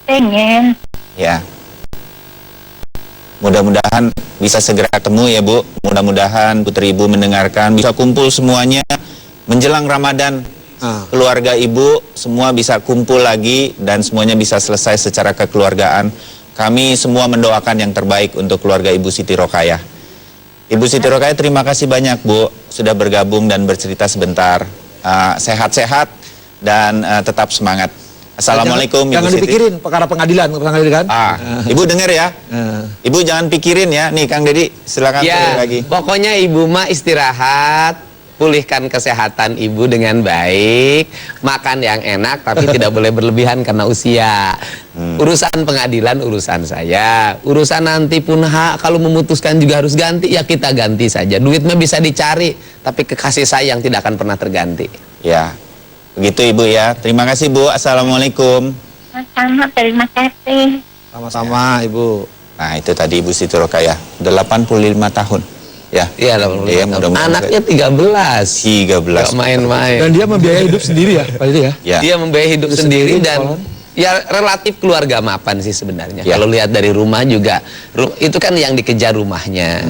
Pengen. Ya. Mudah-mudahan bisa segera ketemu ya Bu. Mudah-mudahan putri Ibu mendengarkan, bisa kumpul semuanya menjelang Ramadan. Keluarga Ibu semua bisa kumpul lagi dan semuanya bisa selesai secara kekeluargaan. Kami semua mendoakan yang terbaik untuk keluarga Ibu Siti Rokayah. Ibu Siti Rokayah, terima kasih banyak Bu sudah bergabung dan bercerita sebentar. Sehat-sehat dan tetap semangat. Assalamualaikum jangan Ibu Siti. dipikirin perkara pengadilan kan? Ibu dengar ya. Ibu jangan pikirin ya. Nih Kang Dedi, silakan lagi. Pokoknya Ibu mah istirahat, pulihkan kesehatan Ibu dengan baik, makan yang enak tapi tidak boleh berlebihan karena usia. Urusan pengadilan urusan saya, urusan nanti pun kalau memutuskan juga harus ganti, ya kita ganti saja. Duitnya bisa dicari, tapi kekasih sayang tidak akan pernah terganti. Ya, begitu Ibu ya. Terima kasih Bu. Assalamualaikum. Sama, terima kasih. Sama-sama Ibu. Nah itu tadi Ibu Siti Rokayah, 85 tahun. Ya, iya, ya, mudah-mudahan anaknya 13. 13. Gak main-main. Dan dia membiayai hidup sendiri ya, Pak Didi ya? Ya. Dia membiayai hidup sendiri dan ya relatif keluarga mapan sih sebenarnya. Ya. Kalau lihat dari rumah juga, itu kan yang dikejar rumahnya.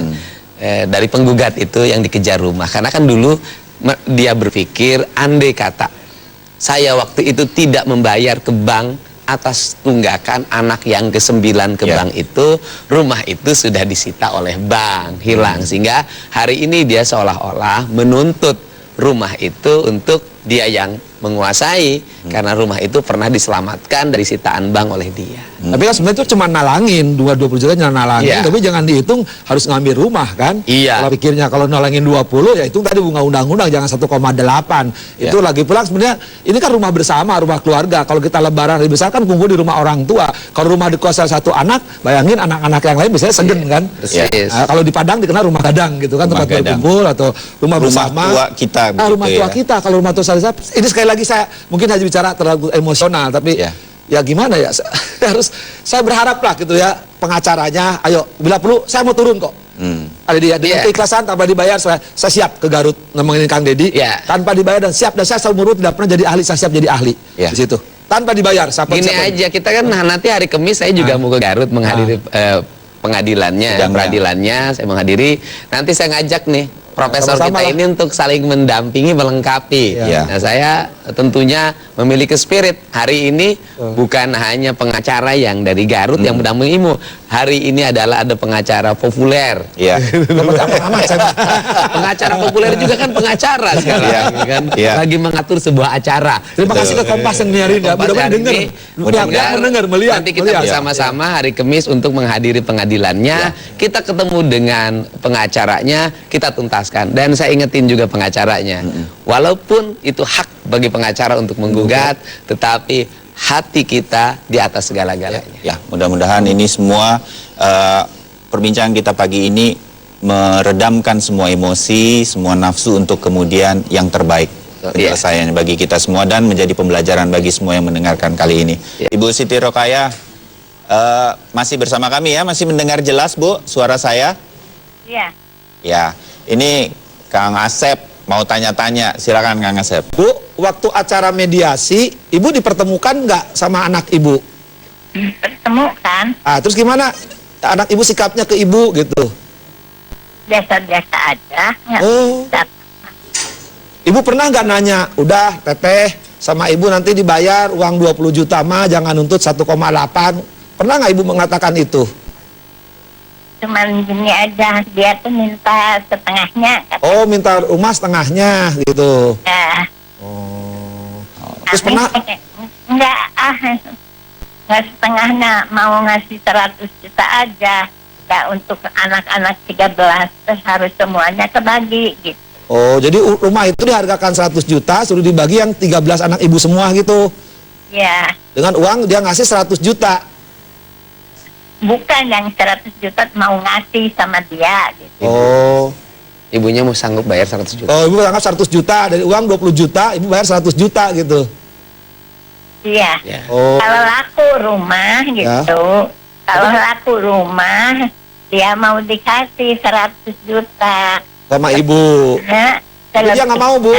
Dari penggugat itu yang dikejar rumah. Karena kan dulu dia berpikir, andai kata saya waktu itu tidak membayar ke bank atas tunggakan anak yang ke-9 ke bank itu, rumah itu sudah disita oleh bank, hilang. Sehingga hari ini dia seolah-olah menuntut rumah itu untuk dia yang menguasai, karena rumah itu pernah diselamatkan dari sitaan bank oleh dia. Tapi kan sebenarnya itu cuma nalangin, 20 juta nalangin, tapi jangan dihitung harus ngambil rumah kan? Kalau pikirnya kalau nalangin 20 ya itu tadi bunga undang-undang, jangan 1,8. Itu lagi pula sebenarnya ini kan rumah bersama, rumah keluarga. Kalau kita lebaran lebih besar kan kumpul di rumah orang tua. Kalau rumah dikuasai satu anak, bayangin anak-anak yang lain biasanya segen kan? Kalau di Padang dikenal rumah gadang gitu kan, tempat berkumpul atau rumah bersama. Rumah tua kita. Rumah tua kita. Kalau rumah tua saya, ini sekali lagi saya mungkin hanya bicara terlalu emosional, tapi ya gimana ya, saya berharap lah gitu ya, pengacaranya, ayo bila perlu saya mau turun kok. Ada dia dengan keikhlasan tanpa dibayar, saya siap ke Garut nemenin Kang Dedi tanpa dibayar dan siap, dan saya selalu menurut tidak pernah jadi ahli, saya siap jadi ahli di situ tanpa dibayar. Gini aja, kita kan nanti hari Kamis saya juga mau ke Garut menghadiri pengadilannya, peradilannya saya menghadiri. Nanti saya ngajak nih profesor kita ini untuk saling mendampingi, melengkapi. Nah, saya tentunya memiliki spirit hari ini bukan hanya pengacara yang dari Garut yang mendampingimu. Hari ini adalah ada pengacara populer. Pengacara populer juga kan pengacara sekarang, kan? Lagi mengatur sebuah acara. Terima kasih ke Kompas yang nyiarin ya. Mudah-mudahan dengar, melihat. Nanti kita bersama-sama hari Kamis untuk menghadiri pengadilannya. Kita ketemu dengan pengacaranya, kita tuntas. Dan saya ingetin juga pengacaranya, walaupun itu hak bagi pengacara untuk menggugat, tetapi hati kita di atas segala-galanya. Ya, mudah-mudahan ini semua perbincangan kita pagi ini meredamkan semua emosi, semua nafsu untuk kemudian yang terbaik penyelesaian bagi kita semua dan menjadi pembelajaran bagi semua yang mendengarkan kali ini. Ibu Siti Rokayah masih bersama kami ya, masih mendengar jelas Bu suara saya? Iya. Ya. Ini Kang Asep mau tanya-tanya, silakan Kang Asep. Bu, waktu acara mediasi, Ibu dipertemukan nggak sama anak Ibu? Pertemukan. Terus gimana anak Ibu sikapnya ke Ibu gitu? Biasa-biasa aja. Ibu pernah nggak nanya, udah Teteh sama Ibu nanti dibayar uang 20 juta mah jangan nuntut 1,8. Pernah nggak Ibu mengatakan itu? Cuman gini aja, dia tuh minta setengahnya. Minta rumah setengahnya gitu. Terus pernah? Enggak setengahnya, mau ngasih 100 juta aja. Enggak, untuk anak-anak 13 terus harus semuanya kebagi gitu. Jadi rumah itu dihargakan 100 juta, suruh dibagi yang 13 anak Ibu semua gitu? Iya. Dengan uang dia ngasih 100 juta? Bukan yang 100 juta mau ngasih sama dia gitu. Ibunya mau sanggup bayar 100 juta. Ibu anggap 100 juta dari uang 20 juta, Ibu bayar 100 juta gitu. Iya. Kalau laku rumah gitu. Kalau laku rumah dia mau dikasih 100 juta sama Ibu. Dia nggak mau Bu.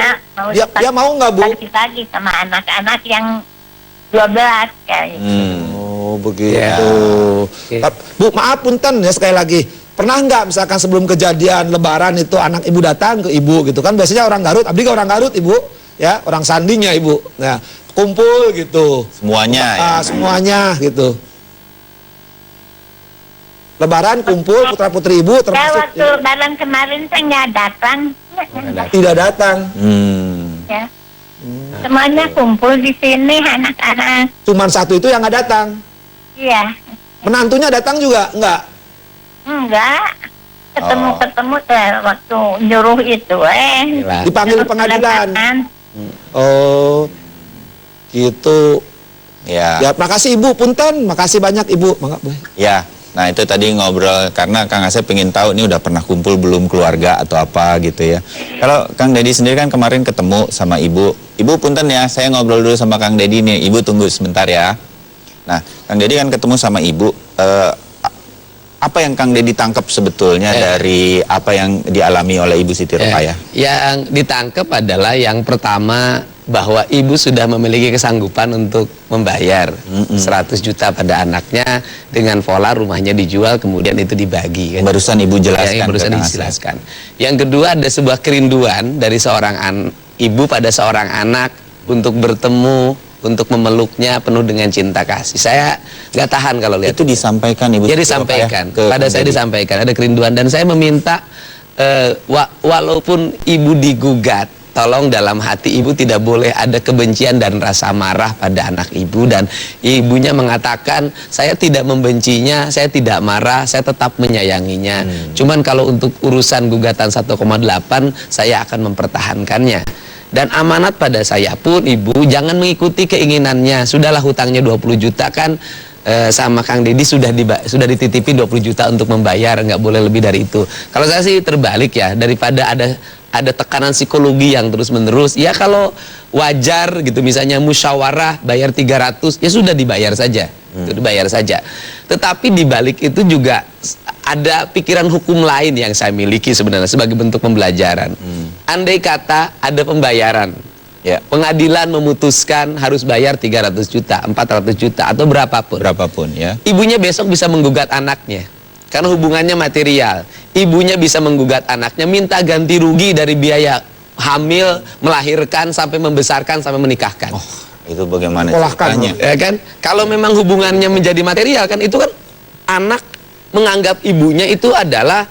Dia mau nggak Bu? Bagi-bagi sama anak-anak yang 12 kayak gitu. Oh begitu. Ya. Bu, maaf punten ya sekali lagi. Pernah nggak misalkan sebelum kejadian Lebaran itu anak ibu datang ke ibu gitu kan? Biasanya orang Garut, abdi ke orang Garut ibu, ya orang Sandinya ibu. Nah kumpul gitu. Semuanya. Semuanya gitu. Lebaran kumpul putra putri ibu Ya termasuk. waktu Lebaran kemarin saya nggak datang. Tidak datang. Ya. Semuanya kumpul di sini anak-anak. Cuman satu itu yang nggak datang. Iya. Menantunya datang juga enggak? Enggak. Ketemu waktu nyuruh itu Dipanggil ke pengadilan. Lebaran. Oh. Gitu. Ya. Ya, makasih Ibu, punten, makasih banyak Ibu. Mangga, boleh. Ya. Nah itu tadi ngobrol karena Kang Asep pengen tahu ini udah pernah kumpul belum keluarga atau apa gitu ya. Kalau Kang Dedi sendiri kan kemarin ketemu sama Ibu. Ibu punten ya, saya ngobrol dulu sama Kang Dedi nih. Ibu tunggu sebentar ya. Nah, Kang Dedi kan ketemu sama Ibu. Apa yang Kang Dedi tangkap sebetulnya dari apa yang dialami oleh Ibu Siti Rokayah? Yang ditangkap adalah yang pertama bahwa ibu sudah memiliki kesanggupan untuk membayar 100 juta pada anaknya dengan pola rumahnya dijual kemudian itu dibagi. Kan? Barusan Ibu jelaskan. Yang barusan dijelaskan. Yang kedua ada sebuah kerinduan dari seorang ibu pada seorang anak untuk bertemu, untuk memeluknya penuh dengan cinta kasih. Saya nggak tahan kalau lihat itu disampaikan Ibu. Ya disampaikan pada saya disampaikan ada kerinduan dan saya meminta walaupun ibu digugat, tolong dalam hati ibu tidak boleh ada kebencian dan rasa marah pada anak ibu, dan ibunya mengatakan saya tidak membencinya, saya tidak marah, saya tetap menyayanginya. Cuman kalau untuk urusan gugatan 1,8 saya akan mempertahankannya. Dan amanat pada saya pun ibu jangan mengikuti keinginannya. Sudahlah hutangnya 20 juta kan sama Kang Dedi sudah dititipi 20 juta untuk membayar, nggak boleh lebih dari itu. Kalau saya sih terbalik ya, daripada ada tekanan psikologi yang terus-menerus, ya kalau wajar gitu misalnya musyawarah bayar 300 ya sudah dibayar saja. Dibayar saja. Tetapi dibalik itu juga ada pikiran hukum lain yang saya miliki sebenarnya sebagai bentuk pembelajaran. Andai kata ada pembayaran, ya, pengadilan memutuskan harus bayar 300 juta, 400 juta atau berapapun ya. Ibunya besok bisa menggugat anaknya karena hubungannya material. Ibunya bisa menggugat anaknya minta ganti rugi dari biaya hamil, melahirkan sampai membesarkan sampai menikahkan. Oh, itu bagaimana ceritanya? Ya kan? Kalau memang hubungannya menjadi material kan itu kan anak menganggap ibunya itu adalah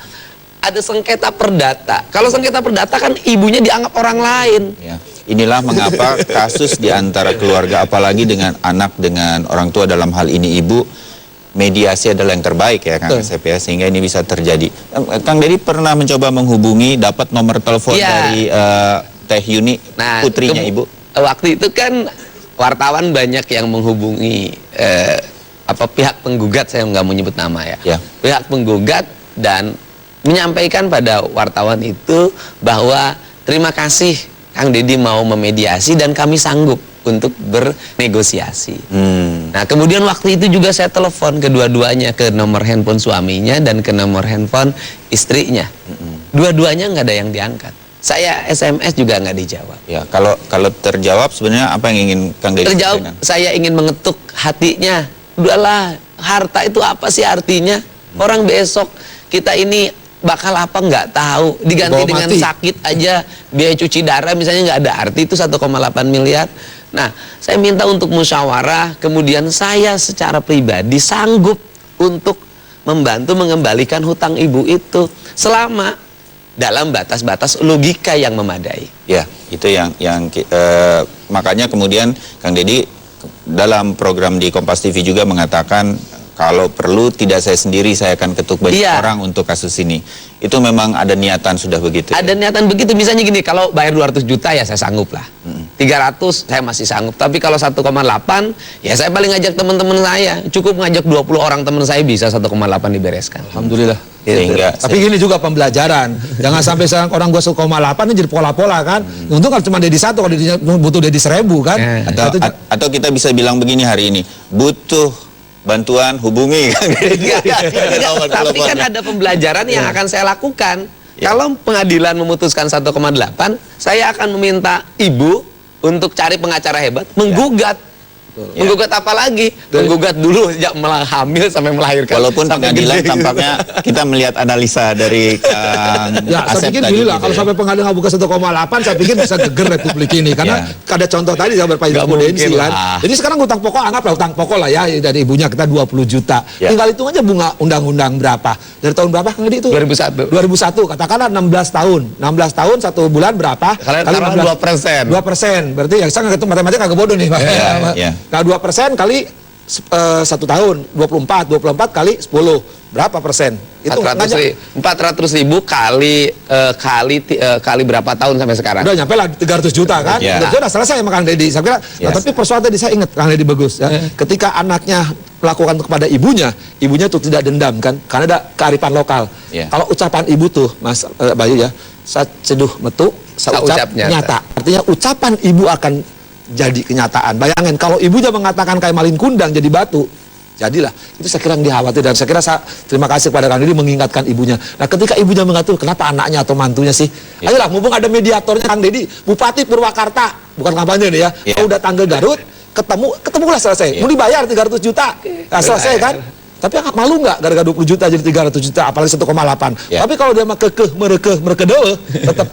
ada sengketa perdata. Kalau sengketa perdata kan ibunya dianggap orang lain. Ya. Inilah mengapa kasus di antara keluarga, apalagi dengan anak dengan orang tua, dalam hal ini ibu, mediasi adalah yang terbaik ya Kang Asep ya, sehingga ini bisa terjadi. Kang Dedi pernah mencoba menghubungi, dapat nomor telepon dari Teh Yuni, putrinya ibu? Waktu itu kan wartawan banyak yang menghubungi pihak penggugat, saya nggak mau nyebut nama ya. Pihak penggugat dan menyampaikan pada wartawan itu bahwa terima kasih Kang Dedi mau memediasi dan kami sanggup untuk bernegosiasi. Nah kemudian waktu itu juga saya telepon kedua-duanya, ke nomor handphone suaminya dan ke nomor handphone istrinya. Dua-duanya nggak ada yang diangkat. Saya SMS juga nggak dijawab. Ya, kalau terjawab sebenarnya apa yang ingin Kang Dedi terjawab sampaikan? Saya ingin mengetuk hatinya. Udahlah, harta itu apa sih artinya? Orang besok kita ini bakal apa nggak tahu, diganti dengan sakit aja, biaya cuci darah misalnya nggak ada arti, itu 1,8 miliar. Nah, saya minta untuk musyawarah, kemudian saya secara pribadi sanggup untuk membantu mengembalikan hutang ibu itu selama dalam batas-batas logika yang memadai. Ya, itu yang makanya kemudian Kang Dedi dalam program di Kompas TV juga mengatakan kalau perlu tidak saya sendiri, saya akan ketuk banyak orang untuk kasus ini. Itu memang ada niatan sudah begitu. Ada niatan begitu, misalnya gini, kalau bayar 200 juta ya saya sanggup lah. 300 saya masih sanggup. Tapi kalau 1,8 ya saya paling ngajak teman-teman saya. Cukup ngajak 20 orang teman saya bisa 1,8 dibereskan. Alhamdulillah. Sehingga, tapi gini juga pembelajaran. Jangan sampai sekarang orang gua 1,8 ini jadi pola-pola kan. Untung kalau cuma Dedi 1, kalau Dedi butuh Dedi 1000 kan. Atau kita bisa bilang begini hari ini, butuh bantuan hubungi kan. Tapi kan ada pembelajaran yang akan saya lakukan. Kalau pengadilan memutuskan 1,8, saya akan meminta ibu untuk cari pengacara hebat, menggugat Menggugat apa lagi? Menggugat dulu sejak hamil sampai melahirkan. Walaupun sampai pengadilan gede. tampaknya kita melihat analisa dari Ya, saya Asep pikir tadi gini lah, gitu kalau ya. sampai pengadilan nggak buka 1,8, saya pikir bisa geger Republik ini. Karena ada contoh tadi yang berpajak Nggak potensi mungkin kan. lah. Jadi sekarang utang pokok, anggaplah utang pokok lah ya, dari ibunya kita 20 juta. Tinggal hitung aja bunga undang-undang berapa. Dari tahun berapa Kang Deddy itu? 2001. 2001, katakanlah 16 tahun. 16 tahun, 1 bulan berapa? Kalian taruh 2%. 2%. Berarti ya saya nggak ngerti matematika agak bodoh nih Pak. Nah 2% kali 1 tahun, 24 kali 10. Berapa persen? Itu 400.000 kali berapa tahun sampai sekarang? udah nyampe lah 300 juta kan? Udah selesai sama Kang Deddy. Saya kira, nah, tapi persoalan tadi saya ingat Kang Deddy bagus ya. Ketika anaknya melakukan kepada ibunya tuh tidak dendam kan? Karena ada kearifan lokal. Kalau ucapan ibu tuh, Mas Bayu ya, saceduh metu, saucap nyata. Artinya ucapan ibu akan jadi kenyataan. Bayangin kalau ibunya mengatakan kayak malin kundang jadi batu, jadilah. Itu saya kira yang dikhawatirkan. Saya kira terima kasih kepada Kang Deddy mengingatkan ibunya. Nah ketika ibunya mengatur, kenapa anaknya atau mantunya sih? Ayolah, mumpung ada mediatornya Kang Deddy, Bupati Purwakarta, bukan kampanye nih ya. Kalau udah tanggal Garut, ketemulah selesai. Mau dibayar 300 juta, nah, selesai kan? Tapi malu nggak gara-gara 20 juta jadi 300 juta, apalagi 1,8. Tapi kalau dia mah merekeh tetap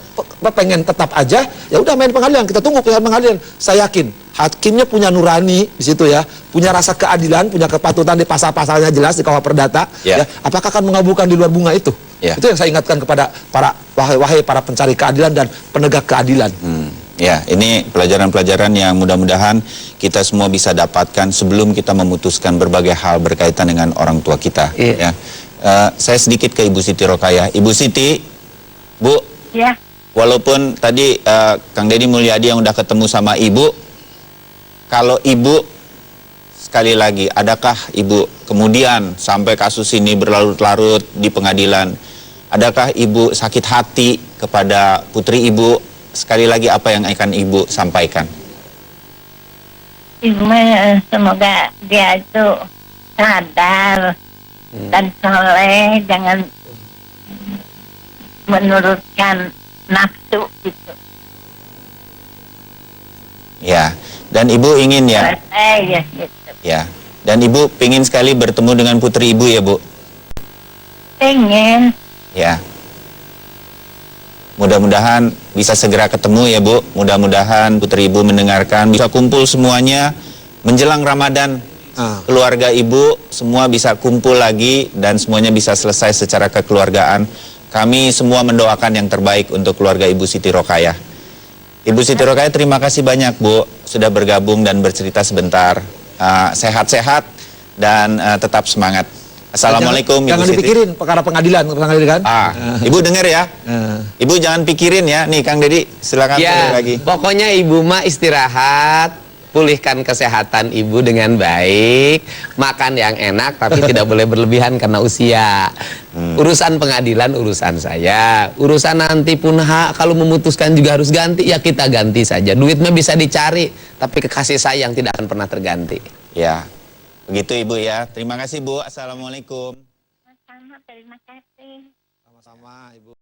pengen tetap aja, ya udah main pengadilan, kita tunggu putusan pengadilan. Saya yakin hakimnya punya nurani di situ ya, punya rasa keadilan, punya kepatutan di pasal-pasalnya jelas di KUH Perdata. Ya, apakah akan mengabulkan di luar bunga itu? Itu yang saya ingatkan kepada wahai para pencari keadilan dan penegak keadilan. Ya, ini pelajaran-pelajaran yang mudah-mudahan kita semua bisa dapatkan sebelum kita memutuskan berbagai hal berkaitan dengan orang tua kita. Ya, saya sedikit ke Ibu Siti Rokayah. Ibu Siti, Bu. Ya. Walaupun tadi Kang Deddy Mulyadi yang udah ketemu sama Ibu, kalau Ibu sekali lagi, adakah Ibu kemudian sampai kasus ini berlarut-larut di pengadilan, adakah Ibu sakit hati kepada putri Ibu? Sekali lagi apa yang akan Ibu sampaikan? Ibu semoga dia itu sadar dan soleh, jangan menurutkan nafsu gitu. Ya, dan Ibu ingin ya? Ya, gitu. Ya, dan Ibu ingin sekali bertemu dengan putri Ibu ya Bu? Pengen. Ya. Mudah-mudahan bisa segera ketemu ya Bu. Mudah-mudahan putri Ibu mendengarkan, bisa kumpul semuanya menjelang Ramadan. Keluarga Ibu semua bisa kumpul lagi dan semuanya bisa selesai secara kekeluargaan. Kami semua mendoakan yang terbaik untuk keluarga Ibu Siti Rokayah. Ibu Siti Rokayah, terima kasih banyak Bu sudah bergabung dan bercerita sebentar. Sehat-sehat dan tetap semangat. Assalamualaikum Jangan Ibu Siti. dipikirin perkara pengadilan kan? Ibu dengar ya. Ibu jangan pikirin ya. Nih Kang Deddy, silakan lagi. Pokoknya Ibu mah istirahat, pulihkan kesehatan Ibu dengan baik, makan yang enak tapi tidak boleh berlebihan karena usia. Urusan pengadilan urusan saya, urusan nanti pun kalau memutuskan juga harus ganti, ya kita ganti saja. Duitnya bisa dicari, tapi kekasih sayang tidak akan pernah terganti. Ya, begitu Ibu ya. Terima kasih Bu. Assalamualaikum. Sama, terima kasih. Sama-sama Ibu.